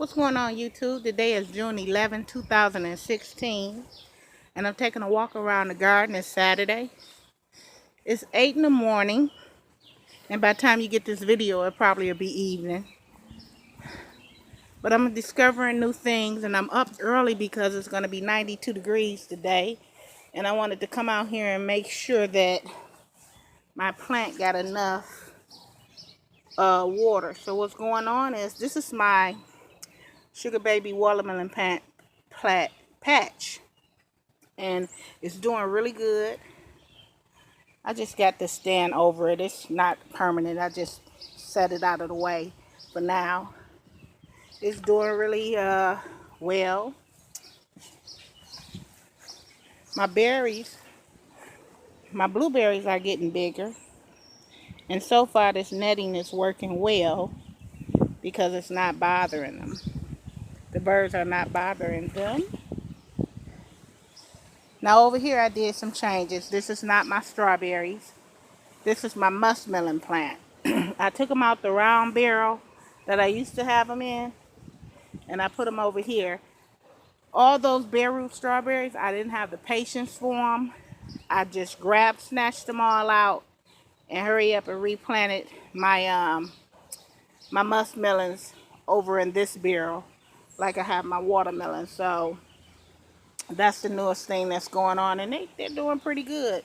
What's going on, YouTube? Today is June 11, 2016, and I'm taking a walk around the garden. It's Saturday. It's 8 in the morning, and by the time you get this video, it probably will be evening. But I'm discovering new things, and I'm up early because it's going to be 92 degrees today, and I wanted to come out here and make sure that my plant got enough water. So what's going on is, this is my sugar baby watermelon patch, and it's doing really good. I just got this stand over it. It's not permanent. I just set it out of the way for now. It's doing really well. My blueberries are getting bigger, and so far this netting is working well because it's not bothering them. The birds are not bothering them. Now over here I did some changes. This is not my strawberries. This is my muskmelon plant. I took them out the round barrel that I used to have them in, and I put them over here. All those bare root strawberries, I didn't have the patience for them. I just snatched them all out and hurry up and replanted my my muskmelons over in this barrel like I have my watermelon. So that's the newest thing that's going on, and they're doing pretty good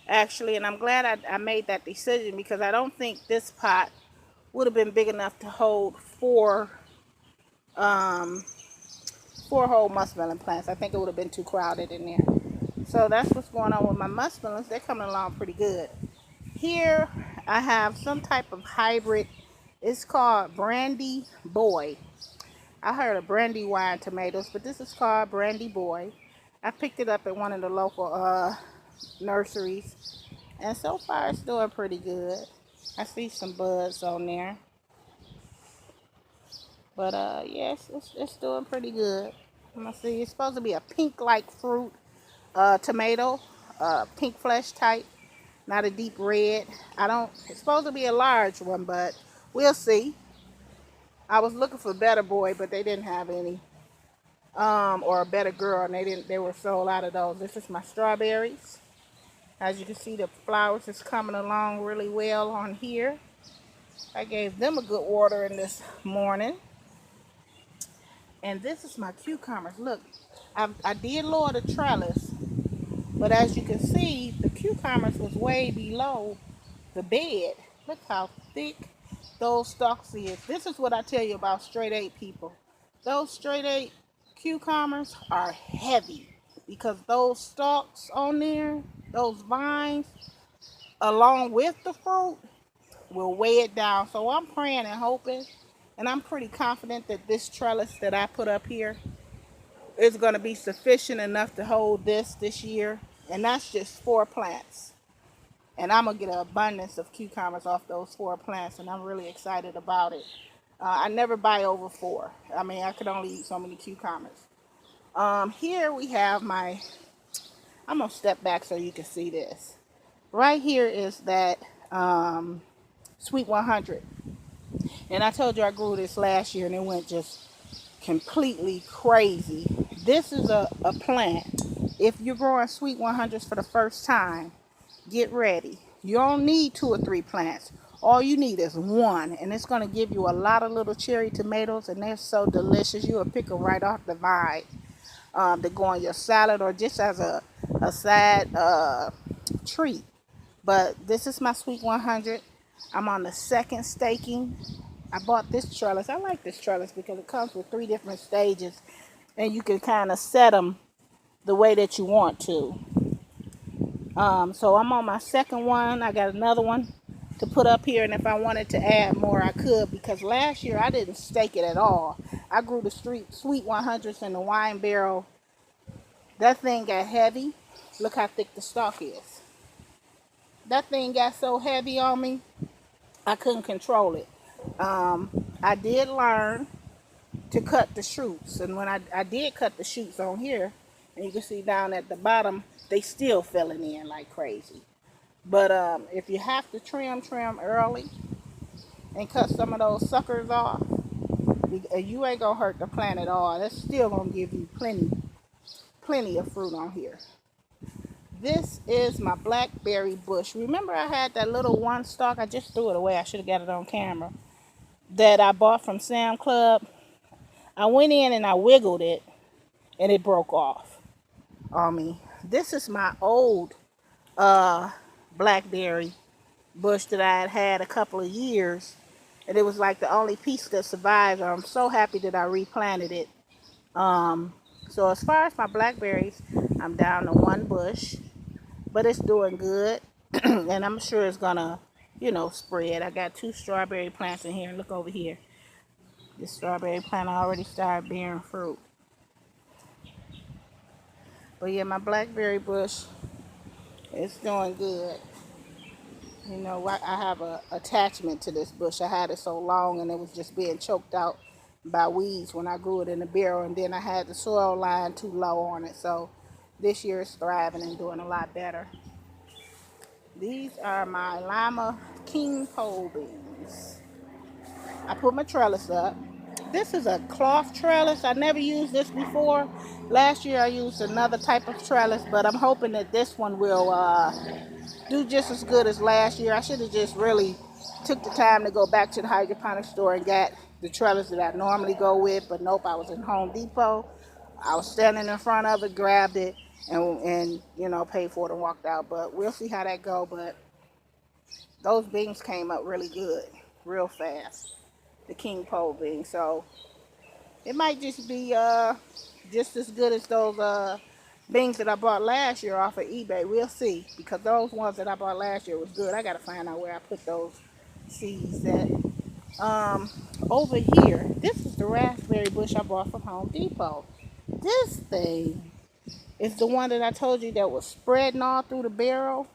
actually, and I'm glad I made that decision because I don't think this pot would have been big enough to hold four whole muskmelon plants. I think it would have been too crowded in there. So that's what's going on with my muskmelons. They're coming along pretty good. Here I have some type of hybrid. It's called Brandy Boy. I heard of Brandywine tomatoes, but this is called Brandy Boy. I picked it up at one of the local nurseries, and so far it's doing pretty good. I see some buds on there, but yes, it's doing pretty good. I'm gonna see. It's supposed to be a pink-like fruit tomato, pink flesh type, not a deep red. It's supposed to be a large one, but we'll see. I was looking for Betta Boy, but they didn't have any, or a Betta Girl, and they were sold out of those. This is my strawberries. As you can see, the flowers is coming along really well on here. I gave them a good watering this morning. And this is my cucumbers. Look, I did lower the trellis, but as you can see, the cucumbers was way below the bed. Look how thick those stalks is. This is what I tell you about straight 8 people. Those straight 8 cucumbers are heavy because those stalks on there, those vines, along with the fruit, will weigh it down. So I'm praying and hoping, and I'm pretty confident that this trellis that I put up here is going to be sufficient enough to hold this year. And that's just 4 plants. And I'm going to get an abundance of cucumbers off those 4 plants, and I'm really excited about it. I never buy over 4. I mean, I could only eat so many cucumbers. Here we have I'm going to step back so you can see this. Right here is that Sweet 100. And I told you I grew this last year, and it went just completely crazy. This is a plant. If you're growing Sweet 100s for the first time, get ready. You don't need 2 or 3 plants. All you need is 1, and it's going to give you a lot of little cherry tomatoes, and they're so delicious. You'll pick them right off the vine to go on your salad or just as a side treat. But this is my Sweet 100. I'm on the second staking. I bought this trellis. I like this trellis because it comes with 3 different stages, and you can kind of set them the way that you want to. So I'm on my second one. I got another one to put up here, and if I wanted to add more, I could, because last year I didn't stake it at all. I grew the Sweet 100s in the wine barrel. That thing got heavy. Look how thick the stalk is. That thing got so heavy on me, I couldn't control it. I did learn to cut the shoots, and when I did cut the shoots on here, and you can see down at the bottom, they still filling in like crazy. But if you have to trim early and cut some of those suckers off, You ain't gonna hurt the plant at all. That's still gonna give you plenty of fruit on here. This is my Blackberry Bush. Remember I had that little one stalk? I just threw it away. I should have got it on camera. That I bought from Sam Club. I went in and I wiggled it and it broke off on me. This is my old Blackberry Bush that I had a couple of years. And it was like the only piece that survived. I'm so happy that I replanted it. So as far as my blackberries, I'm down to one bush. But it's doing good. And I'm sure it's gonna, spread. I got 2 strawberry plants in here. Look over here. This strawberry plant already started bearing fruit. But yeah, my blackberry bush is doing good. I have a attachment to this bush. I had it so long and it was just being choked out by weeds when I grew it in the barrel. And then I had the soil line too low on it. So this year it's thriving and doing a lot better. These are my Lima King pole beans. I put my trellis up. This is a cloth trellis. I never used this before. Last year I used another type of trellis, but I'm hoping that this one will do just as good as last year. I should have just really took the time to go back to the hydroponic store and got the trellis that I normally go with, but nope, I was in Home Depot. I was standing in front of it, grabbed it, and paid for it and walked out. But we'll see how that go. But those beans came up really good, real fast. The king pole beans. So it might just be just as good as those beans that I bought last year off of eBay. We'll see, because those ones that I bought last year was good. I gotta find out where I put those seeds at. Over here, this is the raspberry bush I bought from Home Depot. This thing is the one that I told you that was spreading all through the barrel.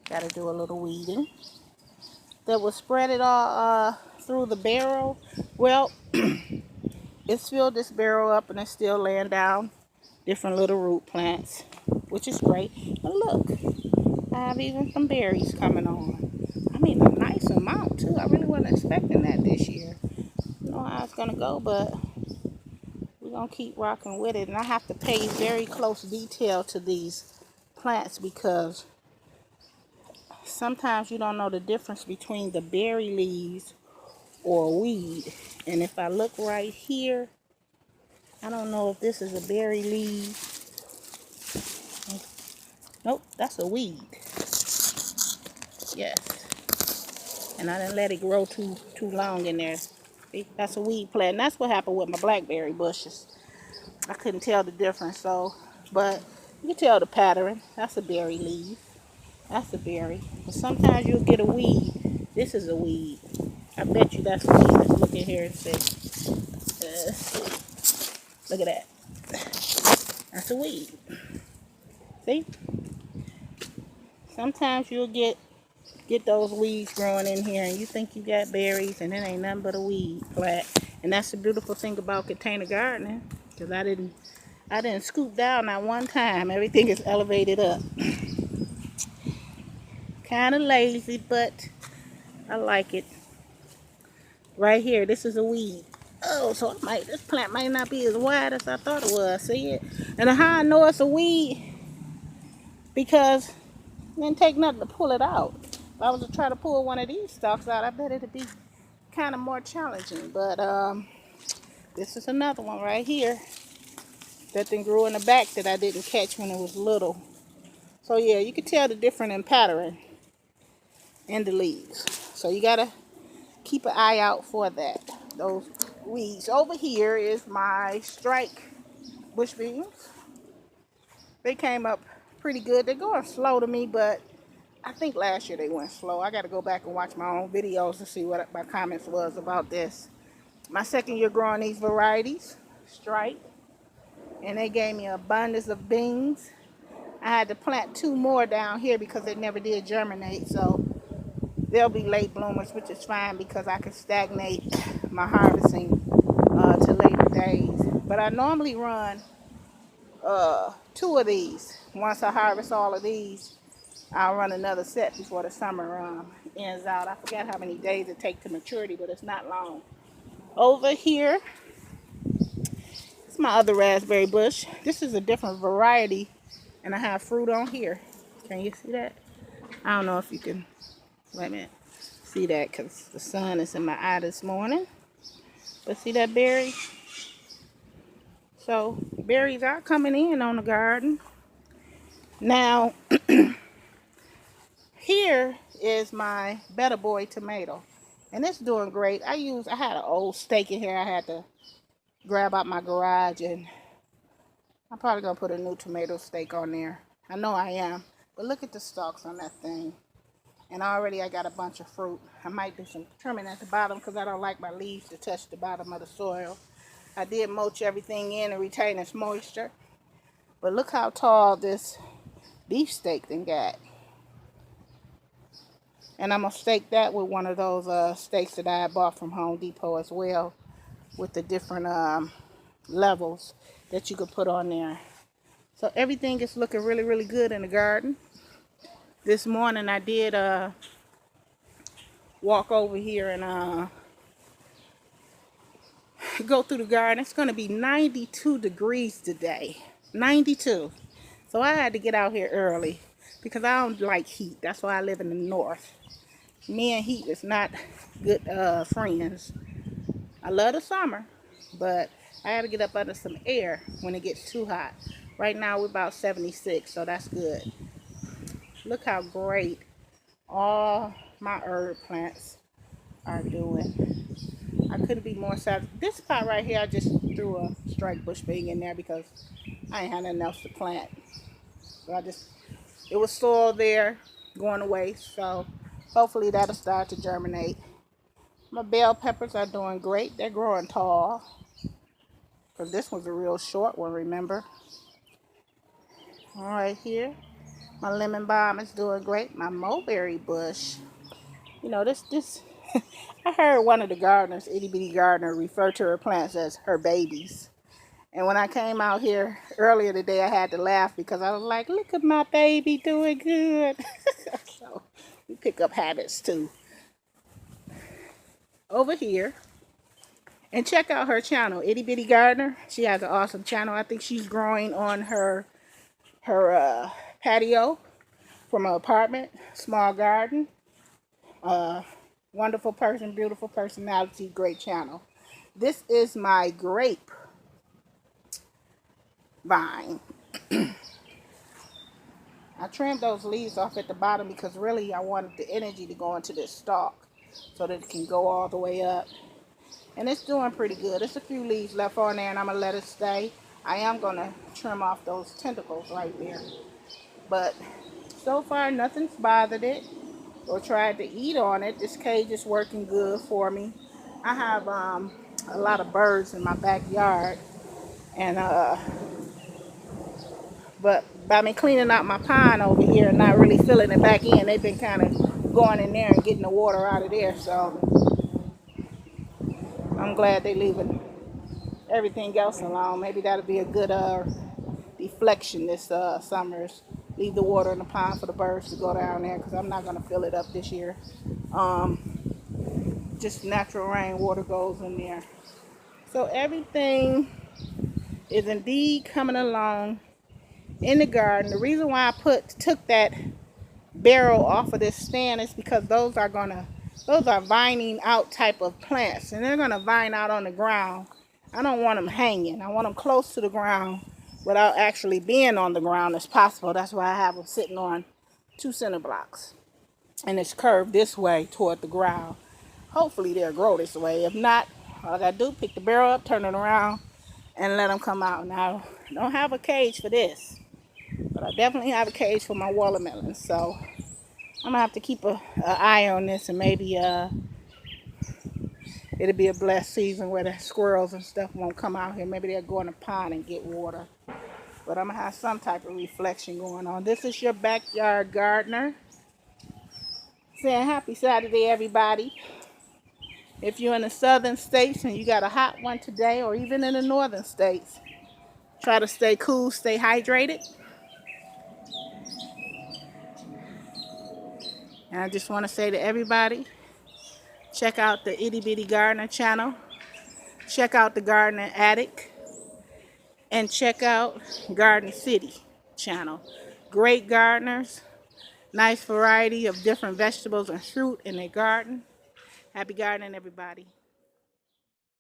Gotta do a little weeding. That was spread it all through the barrel. Well, it's filled this barrel up and it's still laying down different little root plants, which is great. And look, I have even some berries coming on. I mean, a nice amount too. I really wasn't expecting that this year. I don't know how it's gonna go, but we're gonna keep rocking with it. And I have to pay very close detail to these plants because sometimes you don't know the difference between the berry leaves or a weed. And if I look right here, I don't know if this is a berry leaf. Nope, that's a weed. Yes. And I didn't let it grow too long in there. See, that's a weed plant. And that's what happened with my blackberry bushes. I couldn't tell the difference, but you can tell the pattern. That's a berry leaf. That's a berry. But sometimes you'll get a weed. This is a weed. I bet you that's a weed. Let's look in here and see. Look at that. That's a weed. See? Sometimes you'll get those weeds growing in here and you think you got berries and it ain't nothing but a weed plant. And that's the beautiful thing about container gardening. Because I didn't scoop down at one time. Everything is elevated up. Kind of lazy, but I like it. Right here, this is a weed. Oh, so this plant might not be as wide as I thought it was. See it? And how I know it's a weed? Because it didn't take nothing to pull it out. If I was to try to pull one of these stalks out, I bet it'd be kind of more challenging. But this is another one right here that then grew in the back that I didn't catch when it was little. So yeah, you can tell the difference in pattern in the leaves. So you gotta keep an eye out for that. Those weeds. Over here is my strike bush beans. They came up pretty good. They're going slow to me, but I think last year they went slow. I got to go back and watch my own videos to see what my comments was about this. My second year growing these varieties, strike, and they gave me an abundance of beans. I had to plant 2 more down here because they never did germinate, so they'll be late bloomers, which is fine because I can stagnate my harvesting to later days. But I normally run 2 of these. Once I harvest all of these, I'll run another set before the summer ends out. I forgot how many days it takes to maturity, but it's not long. Over here, it's my other raspberry bush. This is a different variety, and I have fruit on here. Can you see that? I don't know if you can, wait a minute, see that because the sun is in my eye this morning. But see that berry? So berries are coming in on the garden. Now, here is my Betta Boy Tomato. And it's doing great. I had an old steak in here I had to grab out my garage, and I'm probably going to put a new tomato steak on there. I know I am. But look at the stalks on that thing. And already I got a bunch of fruit. I might do some trimming at the bottom because I don't like my leaves to touch the bottom of the soil. I did mulch everything in and retain its moisture. But look how tall this beefsteak thing got. And I'm going to stake that with one of those stakes that I bought from Home Depot as well, with the different levels that you could put on there. So everything is looking really, really good in the garden. This morning I did walk over here and go through the garden. It's going to be 92 degrees today. 92. So I had to get out here early because I don't like heat. That's why I live in the north. Me and heat is not good friends. I love the summer, but I had to get up under some air when it gets too hot. Right now we're about 76, so that's good. Look how great all my herb plants are doing. I couldn't be more satisfied. This pot right here, I just threw a strike bush bean in there because I ain't had nothing else to plant. So it was soil there going to waste. So hopefully that'll start to germinate. My bell peppers are doing great. They're growing tall. Because this was a real short one, remember? All right, here. My lemon balm is doing great. My mulberry bush. You know, this I heard one of the gardeners, itty bitty gardener, refer to her plants as her babies. And when I came out here earlier today, I had to laugh because I was like, look at my baby doing good. So we pick up habits too. Over here, and check out her channel, Itty Bitty Gardener. She has an awesome channel. I think she's growing on her patio from an apartment, small garden. Wonderful person, beautiful personality, great channel. This is my grape vine. I trimmed those leaves off at the bottom because really I wanted the energy to go into this stalk so that it can go all the way up. And it's doing pretty good. There's a few leaves left on there and I'm going to let it stay. I am going to trim off those tentacles right there. But so far nothing's bothered it or tried to eat on it. This cage is working good for me. I have a lot of birds in my backyard, and but by me cleaning out my pond over here and not really filling it back in, they've been kind of going in there and getting the water out of there. So I'm glad they're leaving everything else alone. Maybe that'll be a good deflection this summer. Leave the water in the pond for the birds to go down there because I'm not going to fill it up this year. Just natural rainwater goes in there. So everything is indeed coming along in the garden. The reason why I took that barrel off of this stand is because those are vining out type of plants, and they're going to vine out on the ground. I don't want them hanging. I want them close to the ground without actually being on the ground as possible. That's why I have them sitting on 2 center blocks. And it's curved this way toward the ground. Hopefully they'll grow this way. If not, all I got to do, pick the barrel up, turn it around, and let them come out. Now, I don't have a cage for this, but I definitely have a cage for my watermelons. So I'm going to have to keep an eye on this, and maybe it'll be a blessed season where the squirrels and stuff won't come out here. Maybe they'll go in the pond and get water. But I'm going to have some type of reflection going on. This is your backyard gardener saying happy Saturday, everybody. If you're in the southern states and you got a hot one today, or even in the northern states, try to stay cool, stay hydrated. And I just want to say to everybody, check out the Itty Bitty Gardener channel. check out the Gardening Attic, and check out Garden City channel. Great gardeners, nice variety of different vegetables and fruit in their garden. Happy gardening, everybody.